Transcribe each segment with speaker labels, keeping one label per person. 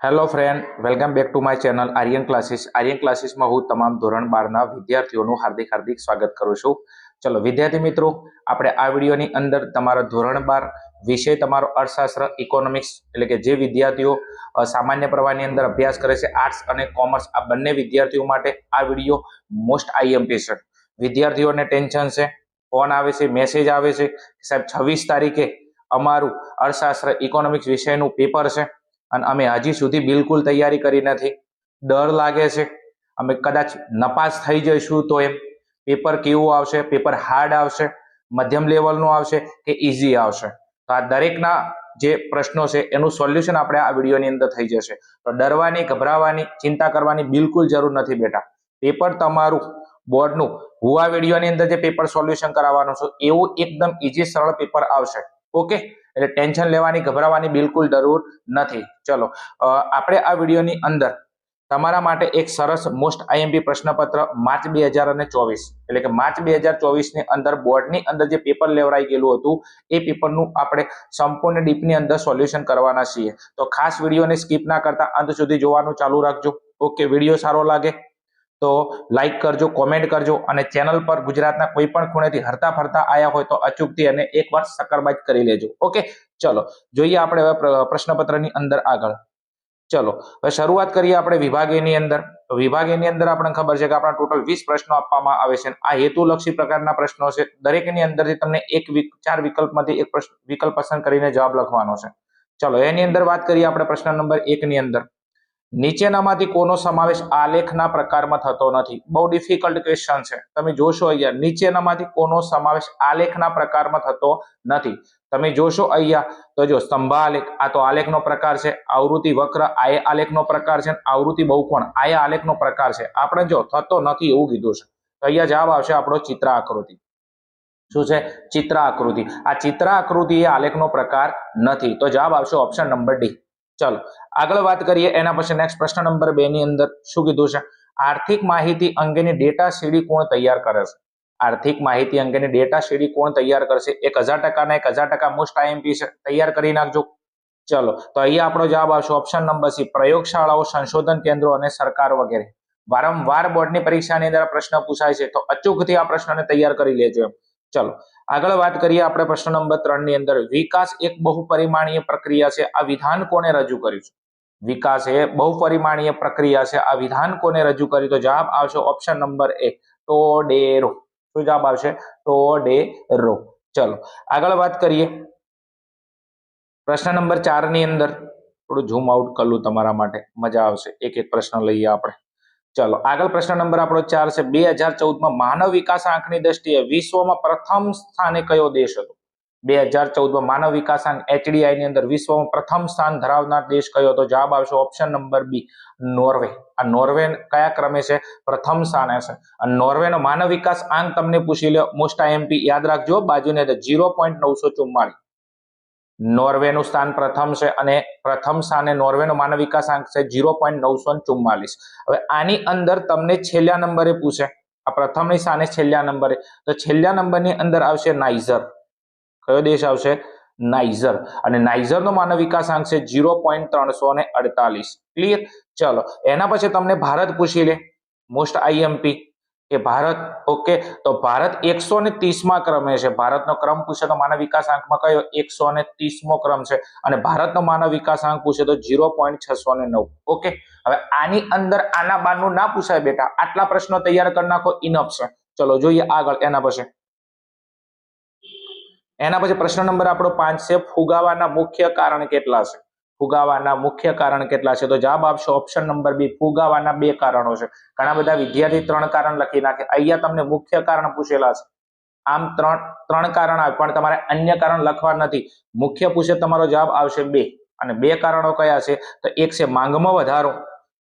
Speaker 1: Hello friend, welcome back to my channel Aryan classes. Aryan ક્લાસીસમાં હું તમામ ધોરણ 12ના વિદ્યાર્થીઓનું હાર્દિક સ્વાગત કરું છું. ચલો વિદ્યાર્થી મિત્રો, આપણે આ વિડીયોની અંદર તમારા ધોરણ 12 વિષય તમારો અર્થશાસ્ત્ર ઇકોનોમિક્સ એટલે કે જે વિદ્યાર્થીઓ સામાન્ય પ્રવાહની અંદર અભ્યાસ કરે છે, આર્ટ્સ અને કોમર્સ, આ બંને વિદ્યાર્થીઓ માટે આ વિડીયો મોસ્ટ આઈએમપી છે. વિદ્યાર્થીઓને ટેન્શન છે, ફોન આવે છે, મેસેજ આવે છે, સાહેબ 26 તારીખે અમારું અર્થશાસ્ત્ર ઇકોનોમિક્સ વિષયનું પેપર છે અને અમે હજી સુધી બિલકુલ તૈયારી કરી નથી. ડર લાગે છે, અમે કદાચ નપાસ થઈ જઈશું તો એમ. પેપર કેવું આવશે, પેપર હાર્ડ આવશે, મધ્યમ લેવલનું આવશે કે ઇઝી આવશે? તો આ દરેકના જે પ્રશ્નો છે એનું સોલ્યુશન આપણે આ વિડીયોની અંદર થઈ જશે. તો ડરવાની, ગભરાવાની, ચિંતા કરવાની બિલકુલ જરૂર નથી બેટા. પેપર તમારું બોર્ડનું હું આ વિડીયોની અંદર જે પેપર સોલ્યુશન કરાવવાનું છું એવું એકદમ ઇઝી સરળ પેપર આવશે. ઓકે, એટલે ટેન્શન લેવાની, ગભરાવાની બિલકુલ જરૂર નથી. ચલો આપણે આ વિડીયોની અંદર તમારા માટે એક સરસ મોસ્ટ આઈએમપી પ્રશ્નપત્ર માર્ચ 2024 એટલે કે માર્ચ 2024 ની અંદર બોર્ડની અંદર જે પેપર લેવરાઈ ગયેલું હતું એ પેપરનું આપણે સંપૂર્ણ ડીપની અંદર સોલ્યુશન કરવાના છીએ. તો ખાસ વિડીયોને સ્કીપ ના કરતા અંત સુધી જોવાનું ચાલુ રાખજો. ઓકે, વિડીયો સારો લાગે તો લાઈક કરજો, કોમેન્ટ કરજો અને ચેનલ પર ગુજરાતના કોઈ પણ ખૂણેથી હરતા ફરતા આયા હોય તો અચૂકથી અને એકવાર સકરબાજ કરી લેજો. ઓકે, ચલો જોઈએ આપણે હવે પ્રશ્નપત્રની અંદર આગળ. ચલો હવે શરૂઆત કરીએ આપણે વિભાગની અંદર. તો વિભાગની અંદર આપણને ખબર છે કે આપણા ટોટલ 20 પ્રશ્નો આપવામાં આવે છે. આ હેતુલક્ષી પ્રકારના પ્રશ્નો છે. દરેકની અંદરથી તમને ચાર વિકલ્પમાંથી એક વિકલ્પ પસંદ કરીને જવાબ લખવાનો છે. ચલો એની અંદર વાત કરીએ આપણે પ્રશ્ન નંબર 1 ની અંદર. નીચેનામાંથી કોનો સમાવેશ આલેખના પ્રકારમાં થતો નથી? બહુ ડિફિકલ્ટ ક્વેશ્ચન છે. તમે જોશો અહીંયા નીચેનામાંથી કોનો સમાવેશ આલેખના પ્રકારમાં થતો નથી? તમે જોશો અહીંયા તો જો સ્તંભાલેખ આ તો આલેખનો પ્રકાર છે, આવૃત્તિ વક્ર આ આલેખનો પ્રકાર છે, આવૃત્તિ બહુકોણ આ આલેખનો પ્રકાર છે. આપણે જો થતો નથી એવું કીધું છે તો અહીંયા જવાબ આવશે આપણો ચિત્ર આકૃતિ. શું છે? ચિત્ર આકૃતિ. આ ચિત્ર આકૃતિ એ આલેખનો પ્રકાર નથી, તો જવાબ આવશે ઓપ્શન નંબર ડી. ચલો આગળ વાત કરીએ. એના પછી નેક્સ્ટ પ્રશ્ન નંબર 2 ની અંદર શું કીધું છે? આર્થિક માહિતી અંગેની ડેટા સીડી કોણ તૈયાર કરે છે? આર્થિક માહિતી અંગેની ડેટા સીડી કોણ તૈયાર કરશે? 1000% ના 1000% મોસ્ટ આઈએમપી છે, તૈયાર કરી નાખજો. ચલો તો અહીંયા આપણો જવાબ આવશે ઓપ્શન નંબર સી, પ્રયોગશાળાઓ, સંશોધન કેન્દ્રો અને સરકાર વગેરે. વારંવાર બોર્ડની પરીક્ષાની અંદર પ્રશ્ન પૂછાય છે તો અચૂકથી આ પ્રશ્નને તૈયાર કરી લેજો. ચલો આગળ વાત કરીએ આપણે પ્રશ્ન નંબર 3 ની અંદર. વિકાસ એક બહુપરિમાણીય પ્રક્રિયા છે, આ વિધાન કોને રજૂ કર્યું છે? વિકાસ એ બહુપરિમાણીય પ્રક્રિયા છે, આ વિધાન કોને રજૂ કર્યું? તો જવાબ આવશે ઓપ્શન નંબર એ, ટોડેરો. શું જવાબ આવશે? ટોડેરો. ચલો આગળ વાત કરીએ પ્રશ્ન નંબર 4 ની અંદર. થોડું ઝૂમ આઉટ કરું તમારા માટે, મજા આવશે. એક એક પ્રશ્ન લઈએ આપણે. ચલો આગળ પ્રશ્ન નંબર આપણો 4 છે. 2014માં માનવ વિકાસાંકની દ્રષ્ટિએ વિશ્વમાં પ્રથમ સ્થાને કયો દેશ હતો? 2014માં માનવ વિકાસાંક HDI ની અંદર વિશ્વમાં પ્રથમ સ્થાન ધરાવનાર દેશ કયો હતો? જવાબ આવશે ઓપ્શન નંબર બી, નોર્વે. આ નોર્વે કયા ક્રમે છે? પ્રથમ સ્થાને છે. અને નોર્વેનો માનવ વિકાસ આંક તમને પૂછી લે, મોસ્ટ આઈએમપી યાદ રાખજો, બાજુની અંદર 0.944. નોર્વેનું સ્થાન પ્રથમ છે અને પ્રથમ સ્થાને નોર્વેનો માનવ વિકાસાંક છે 0.944. હવે આની અંદર તમને છેલ્લા નંબરે પૂછે, આ પ્રથમની સ્થાને છેલ્લા નંબરે, તો છેલ્લા નંબરની અંદર આવશે નાઇજર. કયો દેશ આવશે? નાઇજર. અને નાઇજરનો માનવ વિકાસાંક છે 0.348. ક્લિયર? ચલો એના પછી તમને ભારત પૂછી લે, મોસ્ટ આઈએમપી કે ભારત. ઓકે, તો ભારત 130મા ક્રમે છે. ભારતનો ક્રમ પૂછે તો માનવ વિકાસાંકમાં કયો? 130મો ક્રમ છે. અને ભારતનો માનવ વિકાસાંક પૂછે તો 0.609. ઓકે, હવે આની અંદર આના બારનું ના પૂછાય બેટા, આટલા પ્રશ્નો તૈયાર કરી નાખો, ઇનફ છે. ચલો જોઈએ આગળ. એના પછી પ્રશ્ન નંબર આપણો 5 છે. ફુગાવાના મુખ્ય કારણ કેટલા છે? ફુગાવાના મુખ્ય કારણ કેટલા છે? તો જવાબ આપશે ઓપ્શન નંબર બી, ફુગાવાના 2 કારણો છે. ઘણા બધા વિદ્યાર્થી 3 કારણ લખી નાખે, અહીંયા તમને મુખ્ય કારણ પૂછેલા છે. આમ ત્રણ કારણ આવે પણ તમારે અન્ય કારણ લખવા નથી. મુખ્ય પૂછે તમારો જવાબ આવશે 2. અને 2 કારણો કયા છે? તો એક છે માંગમાં વધારો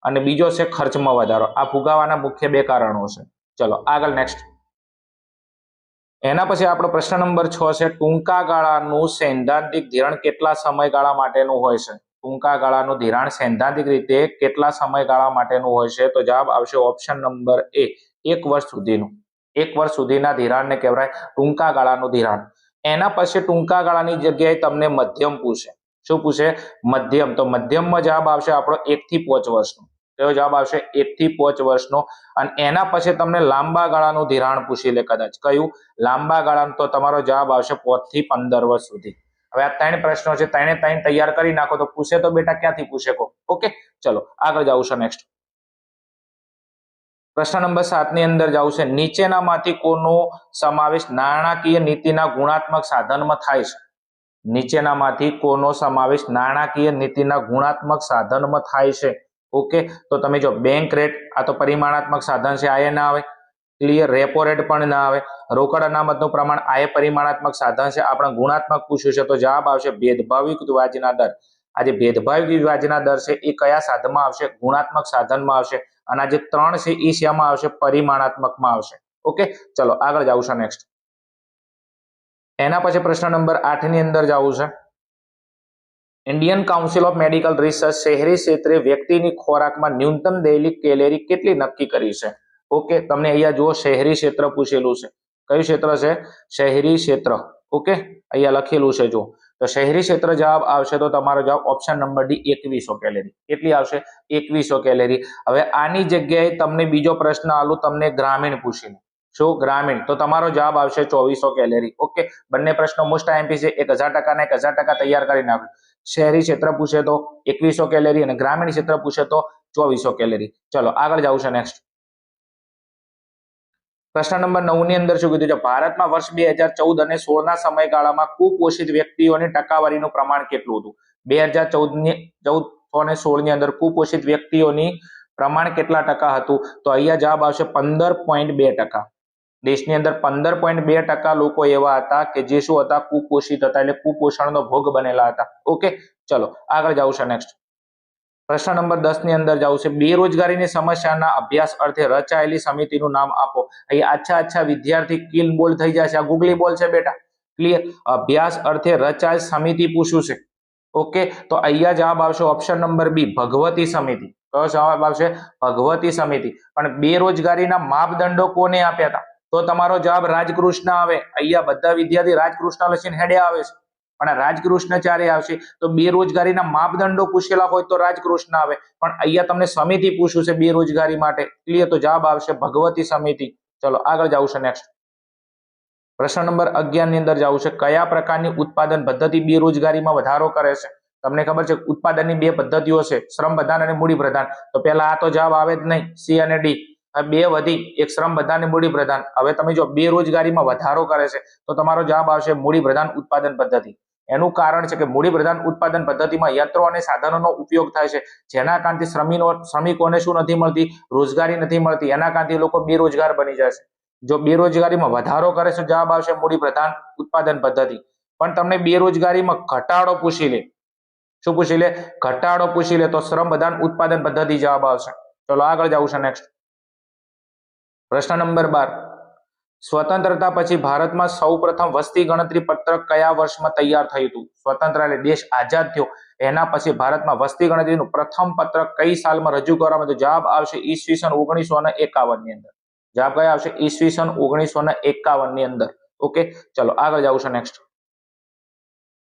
Speaker 1: અને બીજો છે ખર્ચમાં વધારો. આ ફુગાવાના મુખ્ય 2 કારણો છે. ચલો આગળ નેક્સ્ટ. એના પછી આપણો પ્રશ્ન નંબર 6 છે. ટૂંકા ગાળાનું સૈદ્ધાંતિક ધિરાણ કેટલા સમયગાળા માટેનું હોય છે? ટૂંકા ગાળાનું ધિરાણ સૈદ્ધાંતિક રીતે કેટલા સમયગાળા માટેનું હોય છે? તો જવાબ આવશે ઓપ્શન નંબર એ, 1 વર્ષ સુધીનું. 1 વર્ષ સુધીના ધિરાણને કહેવાય ટૂંકા ગાળાનું ધિરાણ. એના પછી ટૂંકા ગાળાની જગ્યાએ તમને મધ્યમ પૂછે. શું પૂછે? મધ્યમ. તો મધ્યમમાં જવાબ આવશે આપણો 1 થી 5 વર્ષનો. કયો જવાબ આવશે? 1 થી 5 વર્ષનો. અને એના પછી તમને લાંબા ગાળાનું ધિરાણ પૂછી લે કદાચ. કયું? લાંબા ગાળાનું. તો તમારો જવાબ આવશે 5 થી 15 વર્ષ સુધી. હવે આ 3 પ્રશ્નો છે, 3 તૈયાર કરી નાખો તો પૂછે તો બેટા ક્યાંથી પૂછે કો. ઓકે, ચલો આગળ જાઉં છે નેક્સ્ટ. પ્રશ્ન નંબર 7 ની અંદર જાઉં છે, નીચેનામાંથી કોનો સમાવેશ નાણાકીય નીતિના ગુણાત્મક સાધનમાં થાય છે? નીચેનામાંથી કોનો સમાવેશ નાણાકીય નીતિના ગુણાત્મક સાધનમાં થાય છે? ઓકે, તો તમે જો બેંક રેટ, આ તો પરિમાણાત્મક સાધન છે, આ ના આવે. ક્લિયર. રેપો રેટ પણ ના આવે. રોકડ અનામતનું પ્રમાણ, આ પરિમાણાત્મક સાધન છે. આપણે ગુણાત્મક પૂછ્યું છે, તો જવાબ આવશે ભેદભાવિક વ્યાજના દર. આ જે ભેદભાવિક વ્યાજના દર છે એ કયા સાધનમાં આવશે? ગુણાત્મક સાધનમાં આવશે. અને આ જે 3 છે એ શેમાં આવશે? પરિમાણાત્મકમાં આવશે. ઓકે, ચલો આગળ જાઉં છે નેક્સ્ટ. એના પછી પ્રશ્ન નંબર 8 ની અંદર જાવું છે, Indian council of medical research શહેરી ક્ષેત્રે વ્યક્તિની ખોરાકમાં ન્યૂનતમ દૈનિક કેલેરી કેટલી નક્કી કરી છે? ઓકે, તમને અહીંયા જુઓ શહેરી ક્ષેત્ર પૂછેલું છે. કયું ક્ષેત્ર છે? શહેરી ક્ષેત્ર. ઓકે, અહીંયા લખેલું છે જો. તો શહેરી ક્ષેત્ર જવાબ આવશે તો તમારો જવાબ ઓપ્શન નંબર ડી 2100 કેલેરી. કેટલી આવશે? 2100 કેલેરી. હવે આની જગ્યાએ તમને બીજો પ્રશ્ન આલું, તમને ગ્રામીણ પૂછીને. શું? ગ્રામીણ. તો તમારો જવાબ આવશે 2400 કેલેરી. ઓકે, બંને પ્રશ્નો મોસ્ટ આઈએમપી છે. 1000% ના 1000% તૈયાર કરી નાખો. શહેરી ક્ષેત્ર પૂછે તો 2100 કેલેરી અને ગ્રામીણ ક્ષેત્ર પૂછે તો 2400 કેલેરી. ચલો આગળ જાવું છે નેક્સ્ટ. પ્રશ્ન નંબર 9 ની અંદર શું કીધું છે? ભારતમાં વર્ષ 2014 અને 16 ના સમયગાળામાં કુપોષિત વ્યક્તિઓની ટકાવારીનું પ્રમાણ કેટલું હતું? 2014 અને 16 ની અંદર કુપોષિત વ્યક્તિઓની પ્રમાણ કેટલા ટકા હતું? તો અહીંયા જવાબ આવશે 15.2%. દેશની અંદર 15.2% લોકો એવા હતા કે જે શું હતા? કુપોષિત હતા, એટલે કુપોષણનો ભોગ બનેલા હતા. ઓકે, ચલો આગળ જાવું છે નેક્સ્ટ. પ્રશ્ન નંબર 10 ની અંદર જાવું છે, બેરોજગારીની સમસ્યાના અભ્યાસ અર્થે રચાયેલી સમિતિનું નામ આપો. અહીંયા અચ્છા વિદ્યાર્થી કિલ બોલ થઈ જશે. આ ગુગલી બોલ છે બેટા. ક્લિયર. અભ્યાસ અર્થે રચાયેલ સમિતિ પૂછ્યું છે. ઓકે, તો અહીંયા જવાબ આવશે ઓપ્શન નંબર બી, ભગવતી સમિતિ. કયો જવાબ આવશે? ભગવતી સમિતિ. પણ બેરોજગારીના માપદંડો કોને આપ્યા હતા? તો તમારો જવાબ રાજકૃષ્ણ આવે. અહીંયા બધા વિદ્યાર્થી રાજકૃષ્ણ લખીને હેડે આવે છે, પણ રાજકૃષ્ણ ચારે આવશે. તો બેરોજગારીના માપદંડો પૂછેલા હોય તો રાજકૃષ્ણ આવે, પણ અહીંયા તમને સમિતિ પૂછ્યું છે બેરોજગારી માટે. ક્લિયર. તો જવાબ આવશે ભગવતી સમિતિ. ચલો આગળ જાવું છે નેક્સ્ટ. પ્રશ્ન નંબર 11 ની અંદર જાવું છે, કયા પ્રકારની ઉત્પાદન પદ્ધતિ બેરોજગારીમાં વધારો કરે છે? તમને ખબર છે ઉત્પાદનની બે પદ્ધતિઓ છે, શ્રમ પ્રધાન અને મૂડી પ્રધાન. તો પહેલા આ તો જવાબ આવે જ નહીં, સી અને ડી. બે વધી, એક શ્રમ પ્રધાન અને મૂડી પ્રધાન. હવે તમે જો બેરોજગારીમાં વધારો કરે છે તો તમારો જવાબ આવશે મૂડી પ્રધાન ઉત્પાદન પદ્ધતિ. એનું કારણ છે કે મૂડી પ્રધાન ઉત્પાદન પદ્ધતિમાં યંત્રો અને સાધનોનો ઉપયોગ થાય છે, જેના કારણથી શ્રમિકોને શું નથી મળતી? રોજગારી નથી મળતી. એના કારણથી લોકો બેરોજગાર બની જાય છે. જો બેરોજગારીમાં વધારો કરે છે જવાબ આવશે મૂડી પ્રધાન ઉત્પાદન પદ્ધતિ. પણ તમને બેરોજગારીમાં ઘટાડો પૂછી લે, શું પૂછી લે? ઘટાડો પૂછી લે તો શ્રમ પ્રધાન ઉત્પાદન પદ્ધતિ જવાબ આવશે. ચલો આગળ જાવું છે નેક્સ્ટ. પ્રશ્ન નંબર 12, સ્વતંત્રતા પછી ભારતમાં સૌપ્રથમ વસ્તી ગણતરી પત્રક કયા વર્ષમાં તૈયાર થયું હતું? સ્વતંત્ર એટલે દેશ આઝાદ થયો એના પછી ભારતમાં વસ્તી ગણતરીનું પ્રથમ પત્રક કઈ સાલમાં રજૂ કરવામાં આવ્યું? જવાબ આવશે ઈસવીસન 1951 ની અંદર. જવાબ કયા આવશે? ઈસવીસન 1951 ની અંદર. ઓકે, ચલો આગળ જાવું છે નેક્સ્ટ.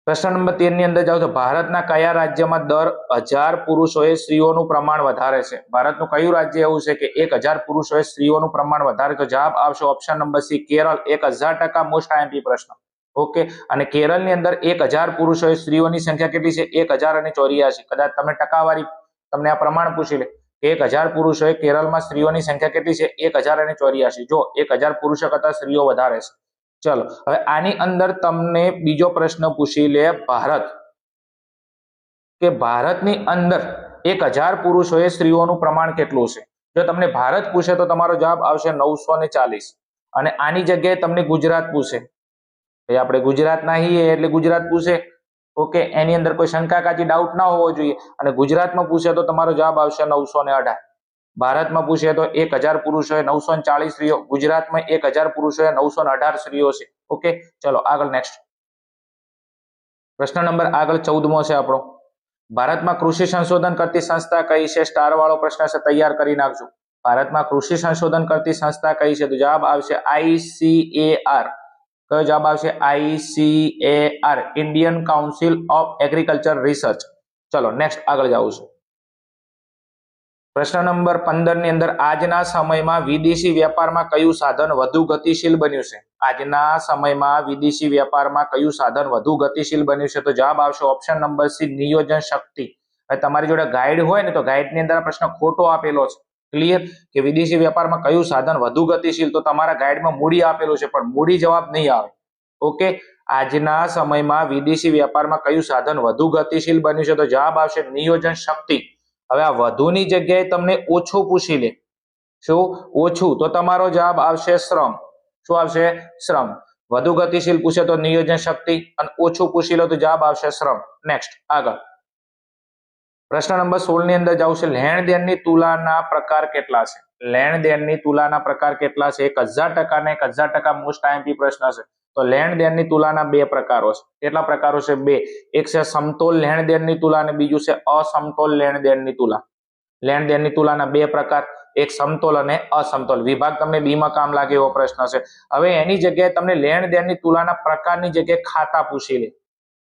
Speaker 1: પ્રશ્ન નંબર 13 ની અંદર જાવ તો ભારતના કયા રાજ્યમાં દર 1000 પુરુષોએ સ્ત્રીઓનું પ્રમાણ વધારે છે? ભારતનું કયું રાજ્ય એવું છે કે 1000 પુરુષોએ સ્ત્રીઓનું પ્રમાણ વધારે? તો જવાબ આવશે option number C, Kerala. 1000% most IMP પ્રશ્ન. ઓકે, અને કેરળની અંદર 1000 પુરુષોએ સ્ત્રીઓની સંખ્યા કેટલી છે? 1084. કદાચ તમે ટકાવારી, તમને આ પ્રમાણ પૂછી લે કે 1000 પુરુષોએ કેરળમાં સ્ત્રીઓની સંખ્યા કેટલી છે? 1084. જો 1000 પુરુષો કરતા સ્ત્રીઓ વધારે છે. ચલો હવે આની અંદર તમને બીજો પ્રશ્ન પૂછી લે, ભારત કે ભારતની અંદર 1000 પુરુષોએ સ્ત્રીઓનું પ્રમાણ કેટલું છે? જો તમને ભારત પૂછે તો તમારો જવાબ આવશે 940. અને આની જગ્યાએ તમને ગુજરાત પૂછે, આપણે ગુજરાત નહીં એટલે ગુજરાત પૂછે. ઓકે, એની અંદર કોઈ શંકા કાચી ડાઉટ ના હોવો જોઈએ. અને ગુજરાતમાં પૂછે તો તમારો જવાબ આવશે 918. ભારતમાં પૂછે તો 1000 પુરુષોએ 940 સ્ત્રીઓ, ગુજરાતમાં 1000 પુરુષોએ 918 સ્ત્રીઓ છે. ઓકે, ચલો આગળ નેક્સ્ટ. પ્રશ્ન નંબર આગળ 14મો છે આપણો, ભારતમાં કૃષિ સંશોધન કરતી સંસ્થા કઈ છે? સ્ટાર વાળો પ્રશ્ન છે, તૈયાર કરી નાખજો. ભારતમાં કૃષિ સંશોધન કરતી સંસ્થા કઈ છે? તો જવાબ આવશે ICAR. કયો જવાબ આવશે? ICAR, Indian council of agriculture research. ચલો નેક્સ્ટ આગળ જાઉં છું. પ્રશ્ન નંબર 15 ની અંદર આજના સમયમાં વિદેશી વેપારમાં કયું સાધન વધુ ગતિશીલ બન્યું છે? આજના સમયમાં વિદેશી વેપારમાં કયું સાધન વધુ ગતિશીલ બન્યું છે? તો જવાબ આવશે ઓપ્શન નંબર સી, નિયોજન શક્તિ. હવે તમારી જોડે ગાઈડ હોય ને તો ગાઈડની અંદર આ પ્રશ્ન ખોટો આપેલો છે. ક્લિયર કે વિદેશી વેપારમાં કયું સાધન વધુ ગતિશીલ, તો તમારા ગાઈડમાં મૂડી આપેલું છે પણ મૂડી જવાબ નહીં આવે. ઓકે, આજના સમયમાં વિદેશી વેપારમાં કયું સાધન વધુ ગતિશીલ બન્યું છે? તો જવાબ આવશે નિયોજન શક્તિ. હવે આ વધુની જગ્યાએ તમને ઓછું પૂછી લે, શું ઓછું, તો તમારો જવાબ આવશે શ્રમ. શું આવશે? શ્રમ. વધુ ગતિશીલ પૂછે તો નિયોજન શક્તિ અને ઓછું પૂછી લો તો જવાબ આવશે શ્રમ. નેક્સ્ટ આગળ પ્રશ્ન નંબર 16 ની અંદર જાવ છે. લેણ દેણની તુલનાના પ્રકાર કેટલા છે? લેણ દેણની તુલનાના પ્રકાર કેટલા છે? 1000% ને 1000% મોસ્ટ આઈએમપી પ્રશ્ન છે. તો લેણ દેણની તુલના બે પ્રકારો છે. કેટલા પ્રકારો છે? બે. એક છે સમતોલ લેણ દેણની તુલના અને બીજું છે અસમતોલ લેણ દેણની તુલના. લેણ દેણની તુલના બે પ્રકાર, એક સમતોલ અને અસમતોલ. વિભાગ તમને બી માં કામ લાગે એવો પ્રશ્ન છે. હવે એની જગ્યાએ તમને લેણ દેણની તુલના પ્રકારની જગ્યાએ ખાતા પૂછી લે.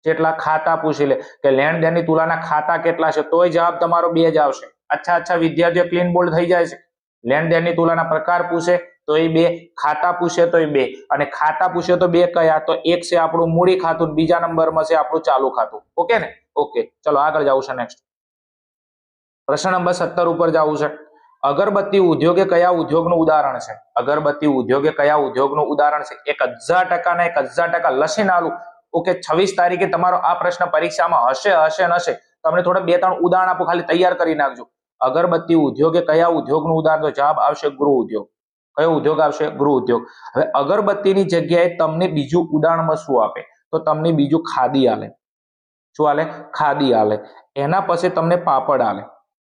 Speaker 1: કેટલા ખાતા પૂછી લે કે લેણ દેણની તુલના ખાતા કેટલા છે, તોય જવાબ તમારો બે જ આવશે. અચ્છા વિદ્યાર્થીઓ ક્લીન બોલ્ડ થઈ જાય છે. લેણ દેણની તુલના પ્રકાર પૂછે તો એ બે, ખાતા પૂછે તો એ બે. અને ખાતા પૂછે તો બે કયા? તો એક છે આપણું મૂડી ખાતું, બીજા નંબરમાં છે આપણું ચાલુ ખાતું. ઓકે ને? ઓકે, ચલો આગળ જાવું છે. નેક્સ્ટ પ્રશ્ન નંબર 17 ઉપર જાવું છે. અગરબત્તી ઉદ્યોગ એ કયા ઉદ્યોગનું ઉદાહરણ છે? અગરબત્તી ઉદ્યોગ એ કયા ઉદ્યોગનું ઉદાહરણ છે? 1000% ને 1000% લસીને આલું. ઓકે, 26 તારીખે તમારો આ પ્રશ્ન પરીક્ષામાં હશે. તમને થોડા બે ત્રણ ઉદાહરણ આપો, ખાલી તૈયાર કરી નાખજો. અગરબત્તી ઉદ્યોગ એ કયા ઉદ્યોગનું ઉદાહરણ? તો જવાબ આવશે ગૃહ ઉદ્યોગ. કયો ઉદ્યોગ આવશે? ગૃહ ઉદ્યોગ. હવે અગરબત્તીની જગ્યાએ તમને બીજું ઉદાહરણમાં શું આપે? તો તમને બીજું ખાદી આલે. શું આલે? ખાદી આલે. એના પછી તમને પાપડ આલે.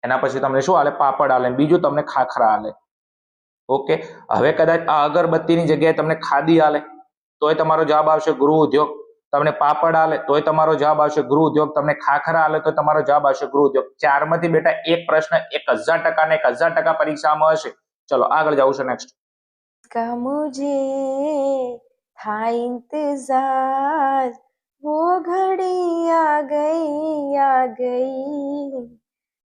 Speaker 1: એના પછી તમને શું આલે? પાપડ આલે. બીજું તમને ખાખરા આલે. ઓકે, હવે કદાચ આ અગરબત્તીની જગ્યાએ તમને ખાદી આલે તોય તમારો જવાબ આવશે ગૃહ ઉદ્યોગ. તમને પાપડ આલે તોય તમારો જવાબ આવશે ગૃહ ઉદ્યોગ. તમને ખાખરા આલે તો તમારો જવાબ આવશે ગૃહ ઉદ્યોગ. ચારમાંથી બેટા એક પ્રશ્ન 1000% ને 1000% પરીક્ષામાં હશે. ચલો આગળ જાવું છે. નેક્સ્ટ
Speaker 2: का मुझे था इंतजार वो घड़ी आ गई.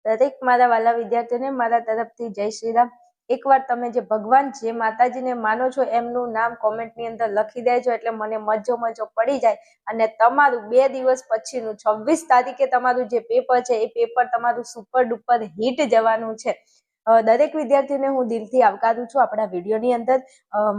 Speaker 2: દરેક મારા વાલા વિદ્યાર્થીઓને મારા તરફથી જય શ્રી રામ. એકવાર તમે જે ભગવાન જે માતાજીને માનો છો એમનું નામ કોમેન્ટની અંદર લખી દેજો એટલે મને મજો પડી જાય. અને તમારું 2 દિવસ પછીનું 26 તારીખે તમારું જે પેપર છે એ પેપર તમારું સુપર ડુપર હિટ જવાનું છે. દરેક વિદ્યાર્થીને હું દિલથી આવકારું છું આપણા વિડીયોની અંદર.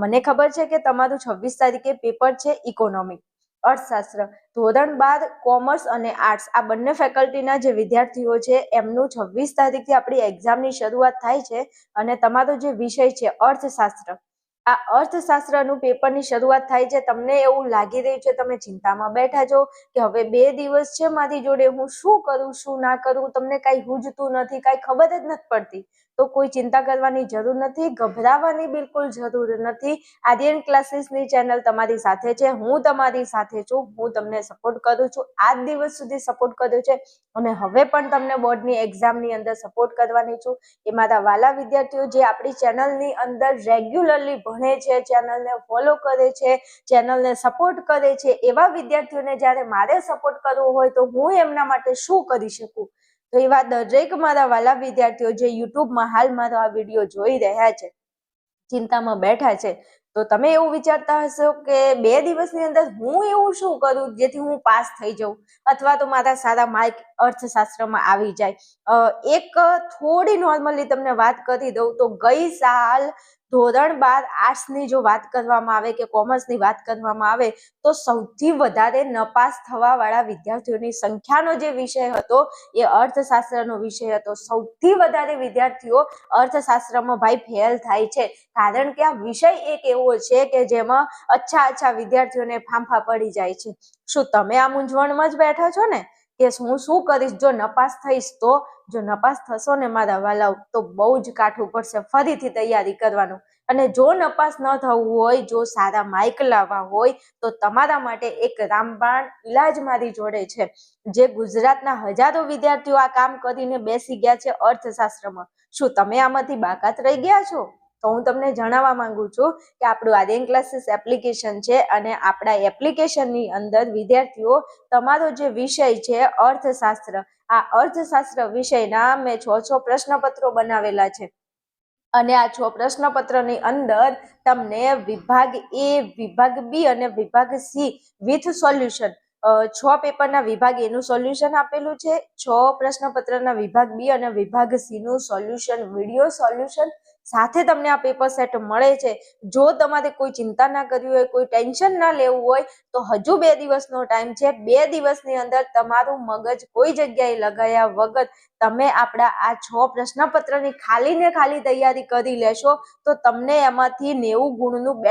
Speaker 2: મને ખબર છે કે તમારું 26 તારીખે પેપર છે ઇકોનોમિક, અર્થશાસ્ત્ર. ધોરણ 12 કોમર્સ અને આર્ટ્સ આ બંને ફેકલ્ટીના જે વિદ્યાર્થીઓ છે એમનું 26 તારીખથી આપણી એક્ઝામની શરૂઆત થાય છે. અને તમારો જે વિષય છે અર્થશાસ્ત્ર, આ અર્થશાસ્ત્રનું પેપરની શરૂઆત થાય છે. તમને એવું લાગી રહ્યું છે, તમે ચિંતામાં બેઠા છો કે હવે 2 દિવસ છે મારી જોડે, હું શું કરું શું ના કરું, તમને કાંઈ હુજતું નથી, કાંઈ ખબર જ નથી પડતી. તો કોઈ ચિંતા કરવાની જરૂર નથી, ગભરાવાની બિલકુલ જરૂર નથી. આર્યન ક્લાસીસની ચેનલ તમારી સાથે છે, હું તમારી સાથે છું, હું તમને સપોર્ટ કરું છું. આજ દિવસ સુધી સપોર્ટ કર્યો છે અને હવે પણ તમને બોર્ડની એક્ઝામની અંદર સપોર્ટ કરવાની છું. એ મારા વાલા વિદ્યાર્થીઓ જે આપણી ચેનલની અંદર રેગ્યુલરલી ભણે છે, ચેનલને ફોલો કરે છે, ચેનલને સપોર્ટ કરે છે, એવા વિદ્યાર્થીઓને જ્યારે મારે સપોર્ટ કરવો હોય તો હું એમના માટે શું કરી શકું? તો એવા દરેક મારા વાલા વિદ્યાર્થીઓ જે યુટ્યુબમાં હાલ મારો આ વિડીયો જોઈ રહ્યા છે, ચિંતામાં બેઠા છે, તો તમે એવું વિચારતા હશો કે 2 દિવસની અંદર હું એવું શું કરું જેથી હું પાસ થઈ જાઉં અથવા તો મારા સારા માર્ક અર્થશાસ્ત્રમાં આવી જાય. એક થોડી નોર્મલી તમને વાત કરી દઉં તો ગઈ સાલ ધોરણ 12 આર્ટ્સની જો વાત કરવામાં આવે કે કોમર્સની વાત કરવામાં આવે તો સૌથી વધારે નપાસ થવા વાળા વિદ્યાર્થીઓની સંખ્યાનો જે વિષય હતો એ અર્થશાસ્ત્રનો વિષય હતો. સૌથી વધારે વિદ્યાર્થીઓ અર્થશાસ્ત્રમાં ભાઈ ફેલ થાય છે, કારણ કે આ વિષય એક એવો છે કે જેમાં અચ્છા વિદ્યાર્થીઓને ફાંફા પડી જાય છે. શું તમે આ મૂંઝવણમાં જ બેઠા છો ને કે હું શું કરીશ જો નપાસ થઈશ? તો જો નપાસ થશો ને મારા વાલાઓ તો બહુ જ કાઠું પડશે, ફરીથી તૈયારી કરવાનું. અને જો નપાસ ન થવું હોય, જો સારા માર્ક લાવવા હોય તો તમારા માટે એક રામબાણ ઈલાજ મારી જોડે છે. જે ગુજરાતના હજારો વિદ્યાર્થીઓ આ કામ કરીને બેસી ગયા છે અર્થશાસ્ત્રમાં. શું તમે આમાંથી બાકાત રહી ગયા છો? તો હું તમને જણાવવા માંગુ છું કે આપણું આર્યન ક્લાસીસ એપ્લિકેશન છે અને આપણા એપ્લિકેશનની અંદર વિદ્યાર્થીઓ તમારો જે વિષય છે અર્થશાસ્ત્ર, આ અર્થશાસ્ત્ર વિષયના મેં 6 પ્રશ્નપત્રો બનાવેલા છે અને આ 6 પ્રશ્નપત્રની અંદર તમને વિભાગ એ, વિભાગ બી અને વિભાગ સી વિથ સોલ્યુશન 6 પેપરના વિભાગ એનું સોલ્યુશન આપેલું છે, 6 પ્રશ્નપત્રના વિભાગ બી અને વિભાગ સી નું સોલ્યુશન, વિડીયો સોલ્યુશન સાથે તમને આ પેપર સેટ મળે છે. જો તમારે કોઈ ચિંતા ના કરવી હોય, કોઈ ટેન્શન ના લેવું હોય તો હજુ 2 દિવસનો ટાઈમ છે. 2 દિવસની અંદર તમારું મગજ કોઈ જગ્યાએ લગાયા વગર તમે આપણા આ 6 પ્રશ્નપત્રની ખાલી ને ખાલી તૈયારી કરી લેશો તો તમને એમાંથી 90 ગુણનું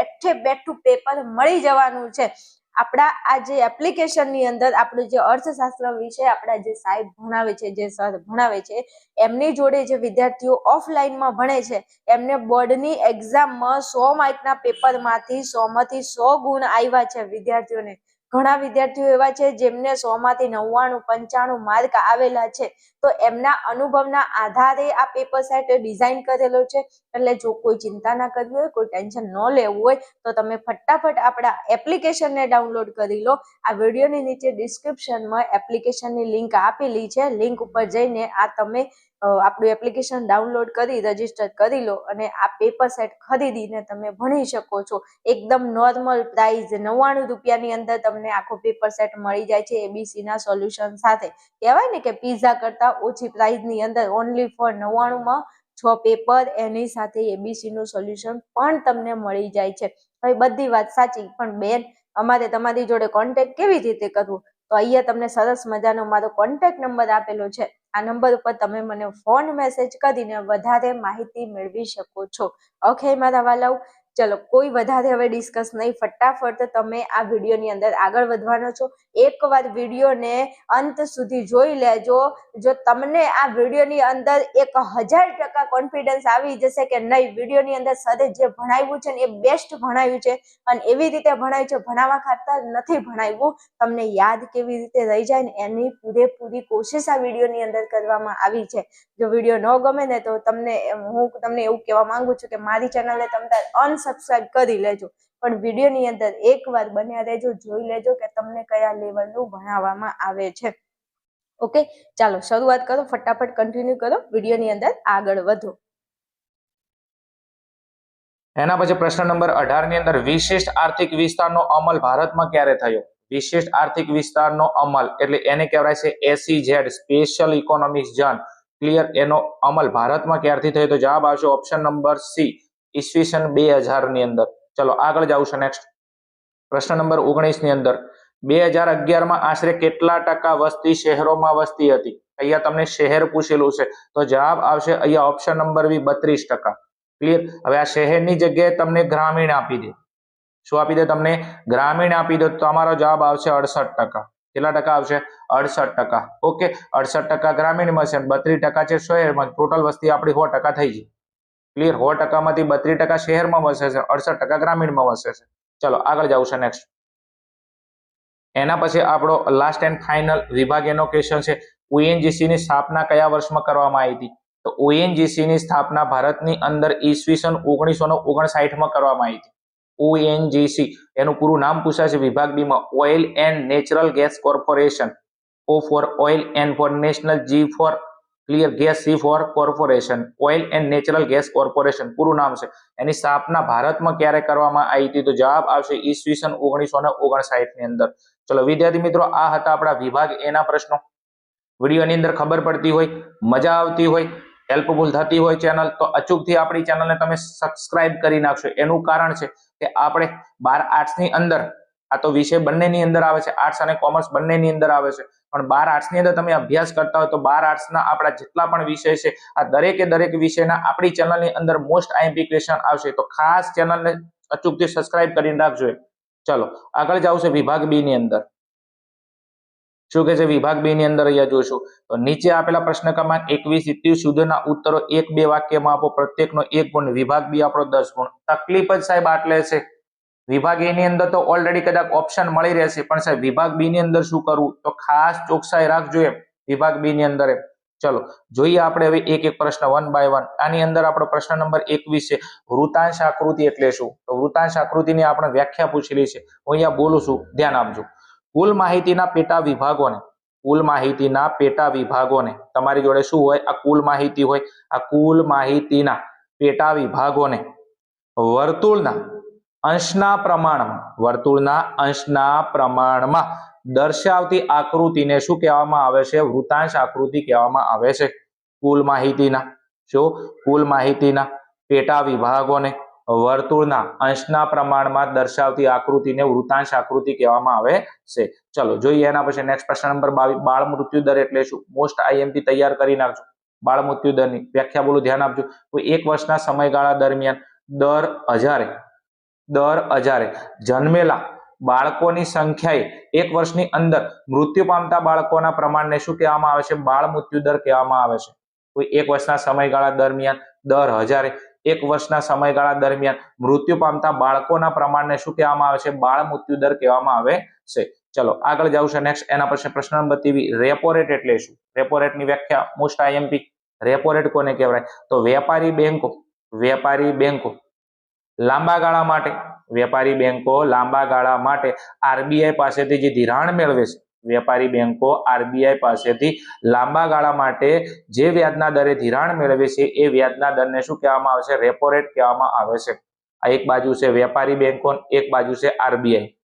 Speaker 2: બેઠું પેપર મળી જવાનું છે. આપણા આ જે એપ્લિકેશનની અંદર આપણું જે અર્થશાસ્ત્ર વિશે આપણા જે સાહેબ ભણાવે છે, જે સર ભણાવે છે, એમની જોડે જે વિદ્યાર્થીઓ ઓફલાઈનમાં ભણે છે એમને બોર્ડની એક્ઝામમાં 100 માર્કના પેપરમાંથી 100 માંથી 100 ગુણ આવ્યા છે વિદ્યાર્થીઓને. ઘણા વિદ્યાર્થીઓ એવા છે જેમને 100 માંથી 99, 95 માર્ક આવેલા છે. તો એમના અનુભવના આધારે આ પેપર સેટ ડિઝાઇન કરેલો છે. એટલે જો કોઈ ચિંતા ના કરવી હોય, કોઈ ટેન્શન ન લેવું હોય તો તમે ફટાફટ આપણા એપ્લિકેશનને ડાઉનલોડ કરી લો. આ વિડીયોની નીચે ડિસ્ક્રિપ્શનમાં એપ્લિકેશનની લિંક આપેલી છે. લિંક ઉપર જઈને આ તમે આપણું એપ્લિકેશન ડાઉનલોડ કરી રજીસ્ટર કરી લો અને આ પેપર સેટ ખરીદીને તમે ભણી શકો છો. એકદમ નોર્મલ પ્રાઇસ 99 રૂપિયાની અંદર તમને આખો પેપર સેટ મળી જાય છે એબીસી ના સોલ્યુશન સાથે. કહેવાય ને કે પીઝા કરતા ઓછી પ્રાઇસની અંદર ઓનલી ફોર 99 માં 6 પેપર એની સાથે એબીસી નું સોલ્યુશન પણ તમને મળી જાય છે. હવે બધી વાત સાચી, પણ બેન અમારે તમારી જોડે કોન્ટેક્ટ કેવી રીતે કરવું? તો અહીંયા તમને સરસ મજાનો મારો કોન્ટેક્ટ નંબર આપેલો છે. આ નંબર ઉપર તમે મને ફોન મેસેજ કરીને વધારે માહિતી મેળવી શકો છો. ઓકે મારા વાલાઓ, ચલો કોઈ વધારે હવે ડિસ્કસ નહીં, ફટાફટ તમે આ વિડીયોની અંદર આગળ વધવાનો છો. એકવાર વિડીયોને અંત સુધી જોઈ લેજો. જો તમને આ વિડીયોની અંદર 1000% કોન્ફિડન્સ આવી જશે કે નહીં, વિડીયોની અંદર સરે જે ભણાવ્યું છે ને એ બેસ્ટ ભણાવ્યું છે અને એવી રીતે ભણાવ્યું છે, ભણાવવા ખાતર નથી ભણાવ્યું, તમને યાદ કેવી રીતે રહી જાય ને એની પૂરેપૂરી કોશિશ આ વિડીયોની અંદર કરવામાં આવી છે. જો વિડીયો ન ગમે ને તો હું તમને એવું કહેવા માંગુ છું કે મારી ચેનલને તમે અનસબસ્ક્રાઇબ કરી લેજો, પણ વિડીયોની અંદર એકવાર બન્યા રહેજો, જોઈ લેજો કે તમને કયા લેવલનું ભણાવવામાં આવે છે. ઓકે, ચાલો શરૂઆત કરો, ફટાફટ કન્ટિન્યુ કરો, વિડીયોની અંદર આગળ વધો.
Speaker 1: એના પછી પ્રશ્ન નંબર 18 ની અંદર વિશિષ્ટ આર્થિક વિસ્તારનો અમલ ભારતમાં ક્યારે થયો? વિશિષ્ટ આર્થિક વિસ્તારનો અમલ એટલે એને કહેવાય છે SEZ, special economic zone. Clear? એનો અમલ ભારતમાં ક્યારથી થયો? તો જવાબ આવશે ઓપ્શન નંબર સી, ઈસવીસન 2000 ની અંદર. ચલો આગળ જાવ છે નેક્સ્ટ. પ્રશ્ન નંબર 19 ની અંદર 2011 માં આશરે કેટલા ટકા વસ્તી શહેરોમાં વસતી હતી? અહીંયા તમને શહેર પૂછેલું છે તો જવાબ આવશે અહીંયા ઓપ્શન નંબર બી 32%. ક્લિયર? હવે આ શહેરની જગ્યાએ તમને ગ્રામીણ આપી દે. શું આપી દે? તમને ગ્રામીણ આપી દે તો તમારો જવાબ આવશે 68%. કેટલા ટકા આવશે? 68%. ઓકે, 68% ગ્રામીણમાં છે, 32% છે શહેરમાં. ટોટલ વસ્તી આપણી 100% થઈ ગઈ. ક્લિયર? 100% માંથી 32% શહેરમાં વસે છે, 68% ગ્રામીણમાં વસે છે. ચલો આગળ જાવ છે નેક્સ્ટ. એના પછી આપણો લાસ્ટ એન્ડ ફાઇનલ વિભાગ એનો ક્વેશ્ચન છે, ઓએનજીસી ની સ્થાપના કયા વર્ષમાં કરવામાં આવી હતી? તો ઓએનજીસી ની સ્થાપના ભારતની અંદર ઈસવીસન 1959 માં કરવામાં આવી હતી. ઓએનજીસી એનું પૂરું નામ પૂછાય છે વિભાગ બી માં, oil and natural gas corporation. O for oil, N for national, G for clear gas, C for corporation. Oil and natural gas corporation પૂરું નામ છે. એની સ્થાપના ભારતમાં ક્યારે કરવામાં આવી હતી? તો જવાબ આવશે ઈસવીસન 1959 ની અંદર. ચલો વિદ્યાર્થી મિત્રો, આ હતા આપણા વિભાગ એના પ્રશ્નો. વિડીયોની અંદર ખબર પડતી હોય, મજા આવતી હોય, હેલ્પફુલ થતી હોય ચેનલ, તો અચૂકથી આપણી ચેનલને તમે સબસ્ક્રાઇબ કરી નાખશો. એનું કારણ છે કે આપણે 12 આર્ટ્સની અંદર, આ તો વિષય બંનેની અંદર આવે છે, આર્ટ્સ અને કોમર્સ બંનેની અંદર આવે છે, પણ 12 આર્ટ્સની અંદર તમે અભ્યાસ કરતા હોય તો 12 આર્ટ્સના આપણા જેટલા પણ વિષય છે આ દરેક વિષયના આપણી ચેનલની અંદર મોસ્ટ આઈએમપી ક્વેશ્ચન આવશે. તો ખાસ ચેનલને અચૂકથી સબસ્ક્રાઇબ કરીને રાખજો. ચલો આગળ જાવ છે વિભાગ બી ની અંદર. શું કે છે વિભાગ બી ની અંદર? અહીંયા જોશું તો નીચે આપેલા પ્રશ્ન ક્રમાંક 21-23 સુધીના ઉત્તરો 1-2 વાક્યમાં આપો, પ્રત્યેકનો 1 ગુણ. વિભાગ બી આપણો 10 ગુણ. તકલીફ જ સાહેબ આટલે છે. વિભાગ એ ની અંદર તો ઓલરેડી કદાચ ઓપ્શન મળી રહેશે, પણ સાહેબ વિભાગ બી ની અંદર શું કરવું? તો ખાસ ચોકસાઈ રાખજો એમ વિભાગ બી ની અંદર. ચલો જોઈએ આપણે હવે એક એક પ્રશ્ન વન બાય વન. આની અંદર આપણો પ્રશ્ન નંબર 21 છે, વૃતાંશ આકૃતિ એટલે શું? તો વૃતાંશ આકૃતિની આપણે વ્યાખ્યા પૂછેલી છે, હું અહીંયા બોલું છું, ધ્યાન આપજો. કુલ માહિતીના પેટા વિભાગોને, કુલ માહિતીના પેટા વિભાગોને, તમારી જોડે શું હોય? આ કુલ માહિતી હોય. આ કુલ માહિતીના પેટા વિભાગોને વર્તુળના અંશના પ્રમાણમાં, વર્તુળના અંશના પ્રમાણમાં દર્શાવતી આકૃતિને શું કહેવામાં આવે છે? વૃતાંશ આકૃતિ કહેવામાં આવે છે. કુલ માહિતીના, શું? કુલ માહિતીના પેટા વિભાગોને વર્તુળના અંશના પ્રમાણમાં દર્શાવતી આકૃતિને વૃતાંશ આકૃતિ કહેવામાં આવે છે. ચલો જોઈએ એના પછી નેક્સ્ટ પ્રશ્ન નંબર 22, બાળ મૃત્યુ દર એટલે શું? મોસ્ટ આઈએમપી તૈયાર કરી નાખજો. બાળ મૃત્યુ દરની વ્યાખ્યા બોલું, ધ્યાન આપજો. કોઈ એક વર્ષના સમયગાળા દરમિયાન દર હજારે જન્મેલા બાળકોની સંખ્યાએ એક વર્ષની અંદર મૃત્યુ પામતા બાળકોના પ્રમાણને શું કહેવામાં આવે છે? બાળ મૃત્યુ દર કહેવામાં આવે છે. કોઈ એક વર્ષના સમયગાળા દરમિયાન દર હજારે એક વર્ષના સમયગાળા દરમિયાન મૃત્યુ પામતા બાળકોના પ્રમાણને શું કહેવામાં આવે છે? બાળ મૃત્યુ દર કહેવામાં આવે છે. ચલો આગળ જાવ છે નેક્સ્ટ. એના પછી પ્રશ્ન નંબર 23, રેપો રેટ એટલે શું? રેપો રેટની વ્યાખ્યા મોસ્ટ આઈએમપી. રેપો રેટ કોને કહેવાય? તો વેપારી બેંકો લાંબા ગાળા માટે, વેપારી બેંકો લાંબા ગાળા માટે આરબીઆઈ પાસેથી જે ધિરાણ મેળવે છે, વેપારી બેંકો આરબીઆઈ પાસેથી લાંબા ગાળા માટે જે વ્યાજના દરે ધિરાણ મેળવે છે એ વ્યાજના દરને શું કહેવામાં આવે છે? રેપો રેટ કહેવામાં આવે છે. આ એક બાજુ છે વેપારી બેંકો, એક બાજુ છે આરબીઆઈ.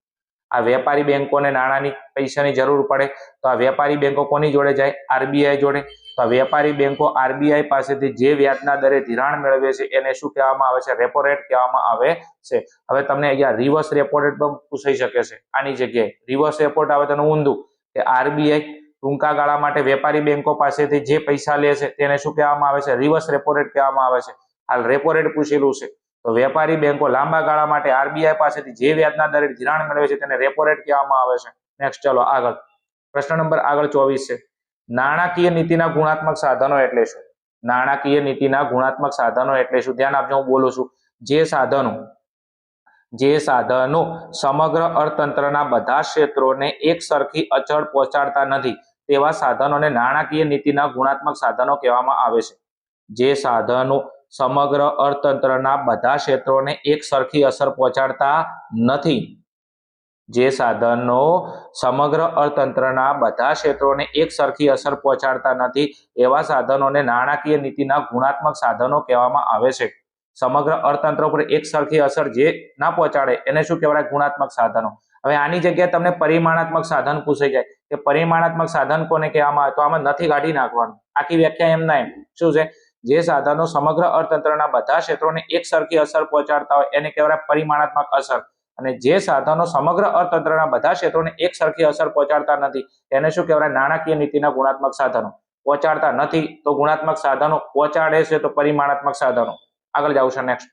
Speaker 1: આ વેપારી બેંકોને નાણાંની પૈસાની જરૂર પડે તો આ વેપારી બેંકો કોની જોડે જાય? આરબીઆઈ જોડે. તો આ વેપારી બેંકો આરબીઆઈ પાસેથી જે વ્યાજના દરે ધિરાણ મેળવે છે એને શું કહેવામાં આવે છે? રેપો રેટ કહેવામાં આવે છે. હવે તમને અહીંયા રિવર્સ રેપો રેટ પણ પૂછાઈ શકે છે. આની જગ્યાએ રિવર્સ રેપો રેટ આવે તેનું ઊંધું, કે આરબીઆઈ ટૂંકા ગાળા માટે વેપારી બેંકો પાસેથી જે પૈસા લે છે તેને શું કહેવામાં આવે છે? રિવર્સ રેપો રેટ કહેવામાં આવે છે. હાલ રેપો રેટ પૂછેલું છે, તો વેપારી બેંકો લાંબા ગાળા માટે આરબીઆઈ પાસેથી જે વ્યાજના દરે ધિરાણ મેળવે છે તેને રેપો રેટ કહેવામાં આવે છે. નેક્સ્ટ ચલો આગળ. પ્રશ્ન નંબર આગળ 24 છે, નાણાકીય નીતિના ગુણાત્મક સાધનો એટલે શું? નાણાકીય નીતિના ગુણાત્મક સાધનો એટલે શું? ધ્યાન આપજો, હું બોલું છું. જે સાધનો સમગ્ર અર્થતંત્રના બધા ક્ષેત્રોને એક સરખી અચળ પહોંચાડતા નથી તેવા સાધનોને નાણાકીય નીતિના ગુણાત્મક સાધનો કહેવામાં આવે છે. જે સાધનો સમગ્ર અર્થતંત્રના બધા ક્ષેત્રોને એક સરખી અસર પહોંચાડતા નથી, જે સાધનો સમગ્ર અર્થતંત્રના બધા ક્ષેત્રોને એક સરખી અસર પહોંચાડતા નથી એવા સાધનોને નાણાકીય નીતિના ગુણાત્મક સાધનો કહેવામાં આવે છે. સમગ્ર અર્થતંત્ર પર એક સરખી અસર જે ના પહોંચાડે એને શું કહેવાય? ગુણાત્મક સાધનો. હવે આની જગ્યાએ તમને પરિમાણાત્મક સાધન પૂછાઈ જાય કે પરિમાણાત્મક સાધન કોને કહેવામાં આવે? તો આમાં નથી કાઢી નાખવાનું, આખી વ્યાખ્યા એમ ના એમ. શું છે? જે સાધનો સમગ્ર અર્થતંત્રના બધા ક્ષેત્રોને એક સરખી અસર પહોંચાડતા હોય એને કહેવાય પરિમાણાત્મક અસર, અને જે સાધનો સમગ્ર અર્થતંત્રના બધા ક્ષેત્રોને એક સરખી અસર પહોંચાડતા નથી એને શું કહેવાય? નાણાકીય નીતિના ગુણાત્મક સાધનો. પહોંચાડતા નથી તો ગુણાત્મક સાધનો, પહોંચાડે છે તો પરિમાણાત્મક સાધનો. આગળ જાવ છે નેક્સ્ટ.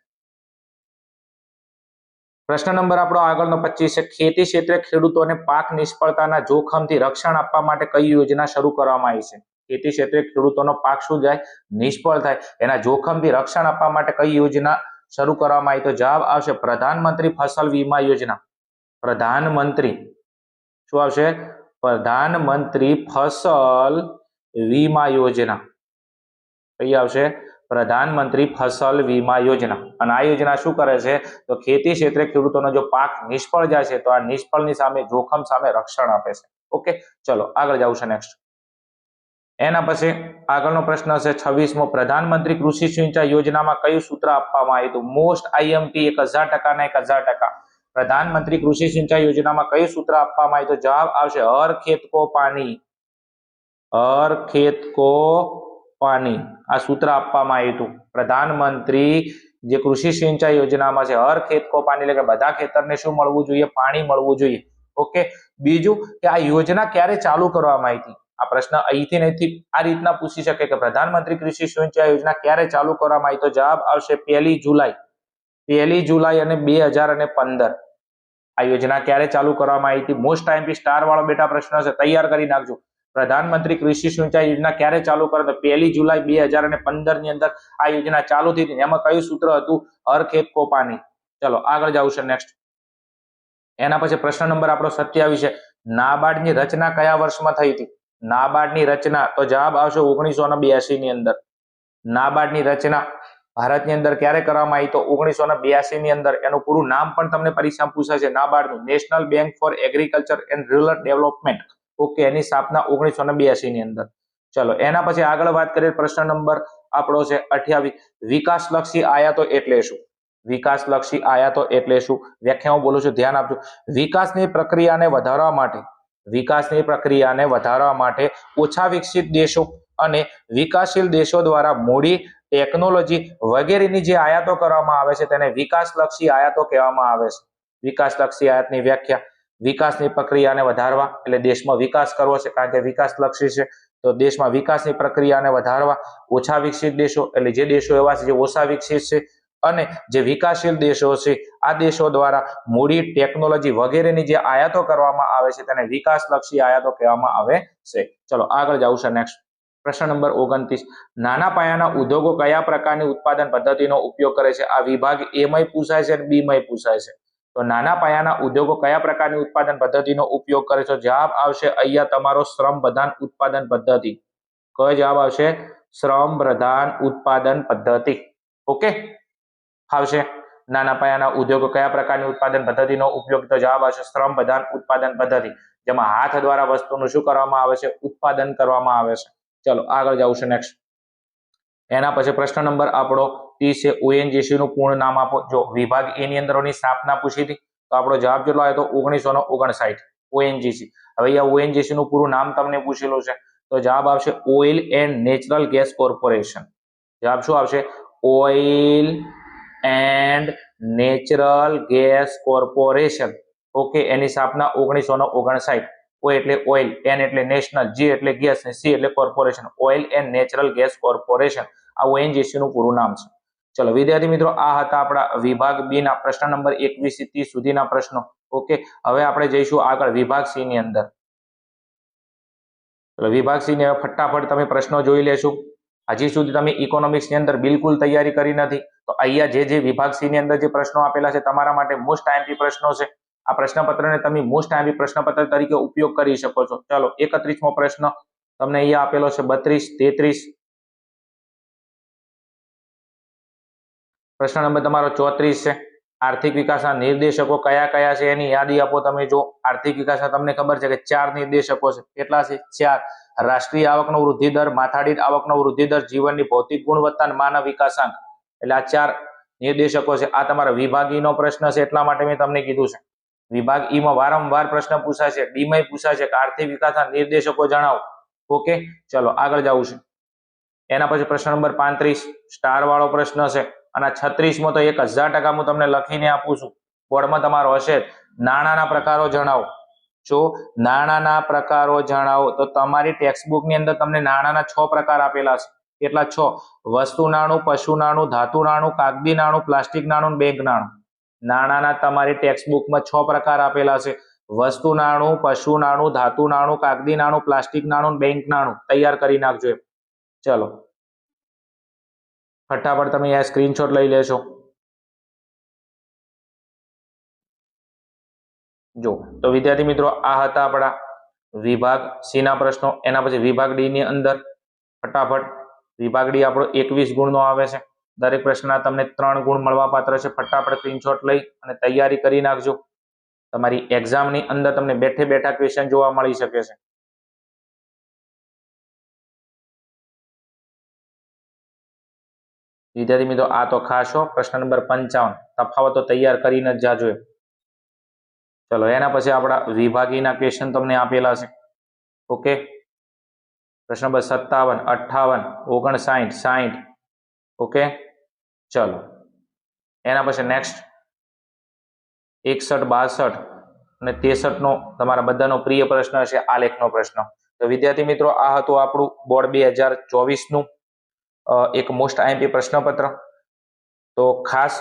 Speaker 1: પ્રશ્ન નંબર આપણો આગળનો 25 છે, ખેતી ક્ષેત્રે ખેડૂતોને પાક નિષ્ફળતાના જોખમથી રક્ષણ આપવા માટે કઈ યોજના શરૂ કરવામાં આવી છે? ખેતી ક્ષેત્રે ખેડૂતોનો પાક શું જાય? નિષ્ફળ થાય, એના જોખમથી રક્ષણ આપવા માટે કઈ યોજના શરૂ કરવામાં આવી? તો જવાબ આવશે પ્રધાનમંત્રી ફસલ વીમા યોજના. પ્રધાનમંત્રી શું આવશે? પ્રધાનમંત્રી ફસલ વીમા યોજના. કઈ આવશે? પ્રધાનમંત્રી ફસલ વીમા યોજના. અને આ યોજના શું કરે છે? તો ખેતી ક્ષેત્રે ખેડૂતોનો જો પાક નિષ્ફળ જાય છે તો આ નિષ્ફળની સામે, જોખમ સામે રક્ષણ આપે છે. ઓકે, ચલો આગળ જાવ છે નેક્સ્ટ. એના પછી આગળનો પ્રશ્ન છે 26મો, પ્રધાનમંત્રી કૃષિ સિંચાઈ યોજનામાં કયું સૂત્ર આપવામાં આવ્યું હતું? મોસ્ટ આઈએમપી 1000% ને 1000%. પ્રધાનમંત્રી કૃષિ સિંચાઈ યોજનામાં કયું સૂત્ર આપવામાં આવ્યું? તો જવાબ આવશે હર ખેત કો પાણી. હર ખેત કો પાણી, આ સૂત્ર આપવામાં આવ્યું હતું. પ્રધાનમંત્રી જે કૃષિ સિંચાઈ યોજનામાં છે હર ખેત કો પાણી, એટલે કે બધા ખેતરને શું મળવું જોઈએ? પાણી મળવું જોઈએ. ઓકે, બીજું કે આ યોજના ક્યારે ચાલુ કરવામાં આવી હતી? આ પ્રશ્ન અહીંથી નહીંથી આ રીતના પૂછી શકે કે પ્રધાનમંત્રી કૃષિ સિંચાઈ યોજના ક્યારે ચાલુ કરવામાં આવી? તો જવાબ આવશે 1 જુલાઈ. 1 જુલાઈ અને 2015. આ યોજના ક્યારે ચાલુ કરવામાં આવી હતી? મોસ્ટ આઈએમપી સ્ટાર વાળો બેટા પ્રશ્ન છે, તૈયાર કરી નાખજો. પ્રધાનમંત્રી કૃષિ સિંચાઈ યોજના ક્યારે ચાલુ કરે? તો 1 જુલાઈ 2015 ની અંદર આ યોજના ચાલુ થઈ હતી. એમાં કયું સૂત્ર હતું? હર ખેત કો પાણી. ચલો આગળ જાવ છે નેક્સ્ટ. એના પછી પ્રશ્ન નંબર આપણો 27 છે, નાબાર્ડની રચના કયા વર્ષમાં થઈ હતી? નાબાર્ડની રચના, તો જવાબ આવશે 1982 ની અંદર. નાબાર્ડની રચના ભારતની અંદર ક્યારે કરવામાં આવી? તો 1982 ની અંદર. એનું પૂરું નામ પણ તમને પરીક્ષામાં પૂછાશે નાબાર્ડનું, national bank for agriculture and rural development. Okay, એની સ્થાપના 1982 ની અંદર. ચલો એના પછી આગળ વાત કરીએ. પ્રશ્ન નંબર આપણો છે 28. વિકાસલક્ષી આયાતો એટલે શું? વિકાસલક્ષી આયાતો એટલે શું? વ્યાખ્યા હું બોલું છું, ધ્યાન આપજો. વિકાસની પ્રક્રિયાને વધારવા માટે, વિકાસની પ્રક્રિયાને વધારવા માટે ઓછા વિકસિત દેશો અને વિકાસશીલ દેશો દ્વારા મૂડી, ટેકનોલોજી વગેરેની જે આયાતો કરવામાં આવે છે તેને વિકાસલક્ષી આયાતો કહેવામાં આવે છે. વિકાસલક્ષી આયાતની વ્યાખ્યા: વિકાસની પ્રક્રિયાને વધારવા એટલે દેશમાં વિકાસ કરવો છે, કારણ કે વિકાસલક્ષી છે તો દેશમાં વિકાસની પ્રક્રિયાને વધારવા. ઓછા વિકસિત દેશો એટલે જે દેશો એવા છે જે ઓછા વિકસિત છે, અને જે વિકાસશીલ દેશો છે આ દેશો દ્વારા મૂડી, ટેકનોલોજી વગેરેની જે આયાતો કરવામાં આવે છે તેને વિકાસલક્ષી આયાતો કહેવામાં આવે છે. ચલો આગળ જાઉં છે નેક્સ્ટ. પ્રશ્ન નંબર 29. નાના પાયાના ઉદ્યોગો કયા પ્રકારની ઉત્પાદન પદ્ધતિનો ઉપયોગ કરે છે? આ વિભાગ એ માં પૂછાય છે અને બી માં પૂછાય છે. તો નાના પાયાના ઉદ્યોગો કયા પ્રકારની ઉત્પાદન પદ્ધતિનો ઉપયોગ કરે છે? જવાબ આવશે અહીંયા તમારો શ્રમ પ્રધાન ઉત્પાદન પદ્ધતિ. કયો જવાબ આવશે? શ્રમ પ્રધાન ઉત્પાદન પદ્ધતિ. ઓકે, આવશે. નાના પાયાના ઉદ્યોગો કયા પ્રકારની ઉત્પાદન પદ્ધતિનો ઉપયોગ? તો જવાબ આવશે શ્રમ પ્રધાન ઉત્પાદન પદ્ધતિ, જેમાં હાથ દ્વારા વસ્તુનું શું કરવામાં આવે છે? ઉત્પાદન કરવામાં આવે છે. ચલો આગળ જાઉં છે નેક્સ્ટ. એના પછી પ્રશ્ન નંબર આપણો 30 છે. ઓએનજીસી નું પૂર્ણ નામ આપો. જો વિભાગ એ ની અંદરોની સ્થાપના પૂછી હતી તો આપણો જવાબ કેટલો આવ્યો? તો 1959. ઓએનજીસી. હવે અહીંયા ઓએનજીસી નું પૂરું નામ તમને પૂછેલું છે તો જવાબ આવશે oil and natural gas corporation. જવાબ શું આવશે? Oil and natural gas corporation. Okay, એની સ્થાપના 1959. O એટલે ઓઇલ, N એટલે નેશનલ, G એટલે ગેસ અને C એટલે corporation. Oil and natural gas corporation આ ઓએનજીસી નું પૂરું નામ છે. ચલો વિદ્યાર્થી મિત્રો, આ હતા આપણા વિભાગ બી ના પ્રશ્ન નંબર 21 થી 30 સુધીના પ્રશ્નો. ઓકે, હવે આપણે જઈશું આગળ વિભાગ સી ની અંદર. ચલો વિભાગ સી ને ફટાફટ તમે પ્રશ્નો જોઈ લેશો. હજી સુધી તમે ઇકોનોમિક્સ ની અંદર બિલકુલ તૈયારી કરી નથી તો અહીંયા જે વિભાગ સી ની અંદર જે પ્રશ્નો આપેલા છે તમારા માટે મોસ્ટ આઈએમપી પ્રશ્નો છે. આ પ્રશ્નપત્રને તમે મોસ્ટ આઈએમપી પ્રશ્નપત્ર તરીકે ઉપયોગ કરી શકો છો. ચાલો 31મો પ્રશ્ન તમને અહીંયા આપેલો છે. 32, 33. પ્રશ્ન નંબર તમારો 34 છે. આર્થિક વિકાસના નિર્દેશકો કયા કયા છે એની યાદી આપો તમે. જો આર્થિક વિકાસના તમને ખબર છે કે 4 નિર્દેશકો છે. કેટલા છે? 4. રાષ્ટ્રીય આવકનો વૃદ્ધિ દર, માથાદીઠ આવકનો વૃદ્ધિ દર, જીવનની ભૌતિક ગુણવત્તા અને માનવ વિકાસાંક. એટલે આ 4 નિર્દેશકો છે. આ તમારા વિભાગીય નો પ્રશ્ન છે એટલા માટે મેં તમને કીધું છે. વિભાગ ઈ માં વારંવાર પ્રશ્ન પૂછાય છે, ડી માં પૂછાય છે કે આર્થિક વિકાસના નિર્દેશકો જણાવો. ઓકે, ચલો આગળ જવું છે. એના પછી પ્રશ્ન નંબર 35 સ્ટાર વાળો પ્રશ્ન છે અને 36મો તો 1000% હું તમને લખીને આપું છું. બોર્ડમાં તમારો હશે. નાણાંના પ્રકારો જણાવો. જો નાણાંના પ્રકારો જણાવો તો તમારી ટેક્સ્ટબુક ની અંદર તમને નાણાંના 6 પ્રકાર આપેલા છે. કેટલા? 6. વસ્તુ નાણું, પશુ નાણું, ધાતુ નાણું, કાગદી નાણું, પ્લાસ્ટિક નાણું, બેંક નાણું. નાણાંના તમારી ટેક્સ્ટબુકમાં 6 પ્રકાર આપેલા છે. વસ્તુ નાણું, પશુ નાણું, ધાતુ નાણું, કાગદી નાણું, પ્લાસ્ટિક નાણું, બેંક નાણું. તૈયાર કરી નાખજો. ચલો ફટાફટ તમે આ સ્ક્રીનશોટ લઈ લેશો. જો તો વિદ્યાર્થી મિત્રો, આ હતા આપણા વિભાગ સી ના પ્રશ્નો. એના પછી વિભાગ ડી ની અંદર ફટાફટ વિભાગ ડી આપણો 21 ગુણનો આવે છે. દરેક પ્રશ્નના તમને 3 ગુણ મળવા પાત્ર છે. ફટાફટ સ્ક્રીનશોટ લઈ અને તૈયારી કરી નાખજો. તમારી એક્ઝામ ની અંદર તમને બેઠે બેઠા ક્વેશ્ચન જોવા મળી શકે છે. વિદ્યાર્થી મિત્રો, આ તો ખાસ હો. પ્રશ્ન નંબર 55 તફાવતો તૈયાર કરીને જ જાજો. ચલો એના પછી આપણા વિભાગીના ક્વેશ્ચન તમને આપેલા છે. ઓકે, પ્રશ્ન નંબર 57, 58, 59, 60. ઓકે, ચલો એના પછી નેક્સ્ટ 61, 62 અને 63 નો તમારા બધાનો પ્રિય પ્રશ્ન છે આલેખનો પ્રશ્ન. તો વિદ્યાર્થી મિત્રો, આ હતું આપણું બોર્ડ 2024 નું એક મોસ્ટ આઈએમપી પ્રશ્નપત્ર. તો ખાસ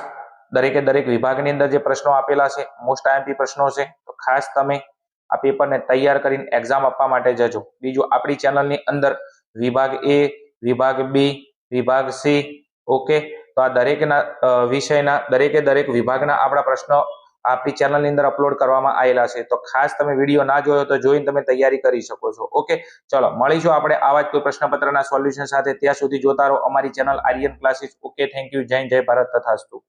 Speaker 1: દરેકે દરેક વિભાગની અંદર જે પ્રશ્નો આપેલા છે મોસ્ટ આઈએમપી પ્રશ્નો છે, તો ખાસ તમે આ પેપરને તૈયાર કરીને એક્ઝામ આપવા માટે જજો. બીજું, આપણી ચેનલની અંદર વિભાગ એ, વિભાગ બી, વિભાગ સી, ઓકે, તો આ દરેકના વિષયના દરેકે દરેક વિભાગના આપણા પ્રશ્નો આપણી ચેનલની અંદર અપલોડ કરવામાં આવેલા છે, તો ખાસ તમે વિડીયો ના જોયો તો જોઈને તમે તૈયારી કરી શકો છો. ઓકે, ચલો મળીશું આપણે આવા જ કોઈ પ્રશ્નપત્રના સોલ્યુશન સાથે. ત્યાં સુધી જોતા રહો અમારી channel Aryan classes. Okay, thank you. જય ભારત તથાસ્તુ.